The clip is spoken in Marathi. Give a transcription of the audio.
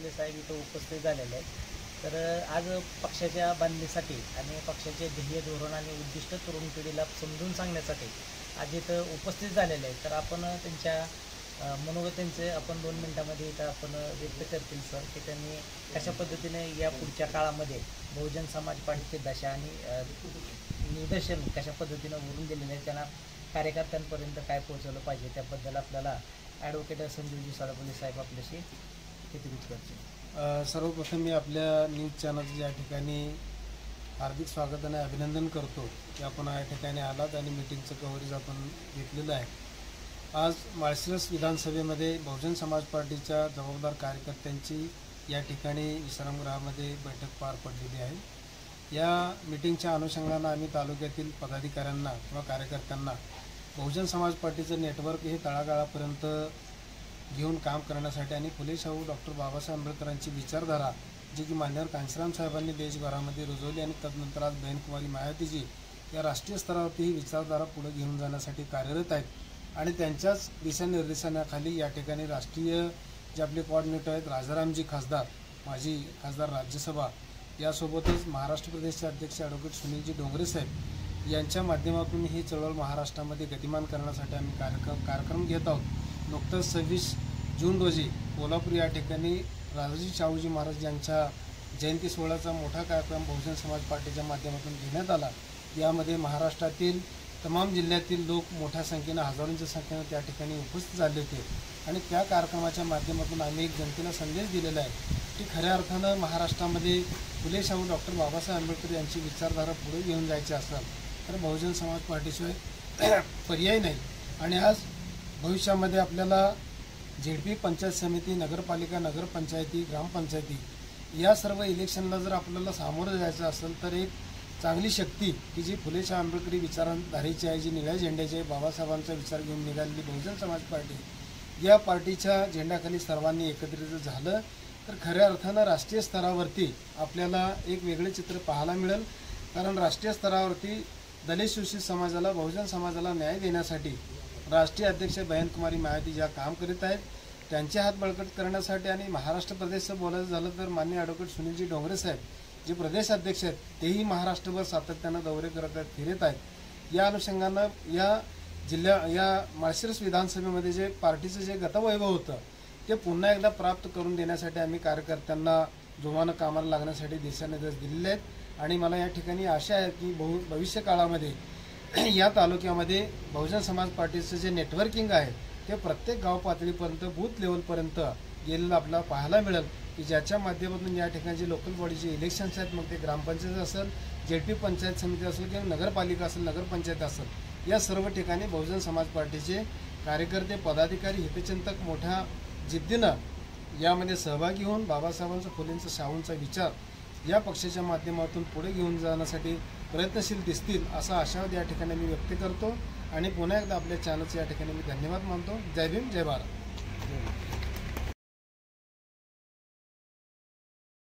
पाटील साहेब इथं उपस्थित झालेले आहेत। तर आज पक्षाच्या बांधणीसाठी आणि पक्षाचे ध्येय धोरण आणि उद्दिष्ट तरुण पिढीला समजून सांगण्यासाठी आज इथं उपस्थित झालेले आहेत। तर आपण त्यांच्या मनोगत त्यांचे आपण 2 मिनिटांमध्ये इथं आपण व्यक्त करतील सर की त्यांनी कशा पद्धतीने या पुढच्या काळामध्ये बहुजन समाज पार्टीची दशा आणि निदर्शन कशा पद्धतीनं उरून दिलेले आहे, त्यांना कार्यकर्त्यांपर्यंत काय पोहोचवलं पाहिजे त्याबद्दल आपल्याला ॲडव्होकेट संजीवजी साळुंखे साहेब आपल्याशी हितगुज करतील। सर्वप्रथम मी आपल्या न्यूज चॅनलचं या ठिकाणी हार्दिक स्वागत आणि अभिनंदन करतो की आपण या ठिकाणी आलात आणि मीटिंगचं कव्हरेज आपण घेतलेलं आहे। आज माळशिरस विधानसभेमध्ये बहुजन समाज पार्टीच्या जबाबदार कार्यकर्त्यांची या ठिकाणी विश्रामगृहामध्ये बैठक पार पडलेली आहे। या मीटिंगच्या अनुषंगानं आम्ही तालुक्यातील पदाधिकाऱ्यांना किंवा कार्यकर्त्यांना बहुजन समाज पार्टीचं नेटवर्क हे तळागाळापर्यंत घेऊन काम करण्यासाठी आणि फुले शाहू डॉक्टर बाबासाहेब आंबेडकरांची विचारधारा जी की मान्यवर कांशीराम साहेबांनी देशभरामध्ये रुजवली आणि तदनंतर आज बहनकुमारी मायावतीजी या राष्ट्रीय स्तरावरती ही विचारधारा पुढे घेऊन जाण्यासाठी कार्यरत आहेत आणि त्यांच्याच दिशानिर्देशनाखाली या ठिकाणी राष्ट्रीय जे आपले कोऑर्डिनेटर आहेत राजारामजी खासदार, माजी खासदार राज्यसभा, यासोबतच महाराष्ट्र प्रदेशचे अध्यक्ष ॲडव्होकेट सुनीलजी डोंगरे साहेब यांच्या माध्यमातून ही चळवळ महाराष्ट्रामध्ये गतिमान करण्यासाठी आम्ही कार्यक्रम घेत आहोत। नुकतंच 26 जून रोजी कोल्हापूर या ठिकाणी राजाजी शाहूजी महाराज यांच्या जयंती सोहळ्याचा मोठा कार्यक्रम बहुजन समाज पार्टीच्या माध्यमातून घेण्यात आला। यामध्ये महाराष्ट्रातील तमाम जिल्ह्यातील लोक मोठ्या संख्येनं हजारोंच्या संख्येनं त्या ठिकाणी उपस्थित झाले होते आणि त्या कार्यक्रमाच्या माध्यमातून आम्ही एक जनतेला संदेश दिलेला आहे की खऱ्या अर्थानं महाराष्ट्रामध्ये फुले शाहू डॉक्टर बाबासाहेब आंबेडकर यांची विचारधारा पुढे घेऊन जायची असेल तर बहुजन समाज पार्टीशिवाय पर्याय नाही। आणि आज भविष्यामध्ये आपल्याला झेडपी, पंचायत समिती, नगरपालिका, नगरपंचायती, ग्रामपंचायती या सर्व इलेक्शनला जर आपल्याला सामोरं जायचं असेल तर एक चांगली शक्ती की जी फुले शाहू आंबेडकरी विचारधारेची आहे, जी निळ्या झेंड्याची आहे, बाबासाहेबांचा विचार घेऊन निघालेली बहुजन समाज पार्टी, या पार्टीच्या झेंड्याखाली सर्वांनी एकत्रित झालं तर खऱ्या अर्थानं राष्ट्रीय स्तरावरती आपल्याला एक वेगळे चित्र पाहायला मिळेल। कारण राष्ट्रीय स्तरावरती दलित शोषित समाजाला, बहुजन समाजाला न्याय देण्यासाठी राष्ट्रीय अध्यक्ष बहनकुमारी मायावती ज्या काम करीत आहेत त्यांचे हात बळकट करण्यासाठी आणि महाराष्ट्र प्रदेशचं बोलायचं झालं तर माननीय ॲडव्होकेट सुनीलजी डोंगरे साहेब जे प्रदेश अध्यक्ष आहेत तेही महाराष्ट्रभर सातत्यानं दौरे करत आहेत, फिरत आहेत। या अनुषंगानं या माळशिरस विधानसभेमध्ये जे पार्टीचं जे गतवैभव होतं ते पुन्हा एकदा प्राप्त करून देण्यासाठी आम्ही कार्यकर्त्यांना जोमानं कामाला लागण्यासाठी दिशानिर्देश दिलेले आहेत। आणि मला या ठिकाणी आशा आहे की भविष्य काळामध्ये या तालुक्यामध्ये बहुजन समाज पार्टीचं जे नेटवर्किंग आहे ते प्रत्येक गाव पातळीपर्यंत, बूथ लेवलपर्यंत गेलेलं आपल्याला पाहायला मिळेल की ज्याच्या माध्यमातून या ठिकाणी जे लोकल बॉडीचे इलेक्शन्स आहेत, मग ते ग्रामपंचायत असेल, झेडपी पंचायत समिती असेल किंवा नगरपालिका असेल, नगरपंचायत असेल, या सर्व ठिकाणी बहुजन समाज पार्टीचे कार्यकर्ते, पदाधिकारी, हितचिंतक मोठ्या जिद्दीनं यामध्ये सहभागी होऊन बाबासाहेबांचा, फुलेंचा, शाहूंचा विचार या पक्षाच्या माध्यमातून पुढे घेऊन जाण्यासाठी प्रयत्नशील दिसतील असा आशावाद या ठिकाणी मी व्यक्त करतो आणि पुन्हा एकदा आपल्या चॅनलचे या ठिकाणी मी धन्यवाद मानतो। जय भीम, जय भारत।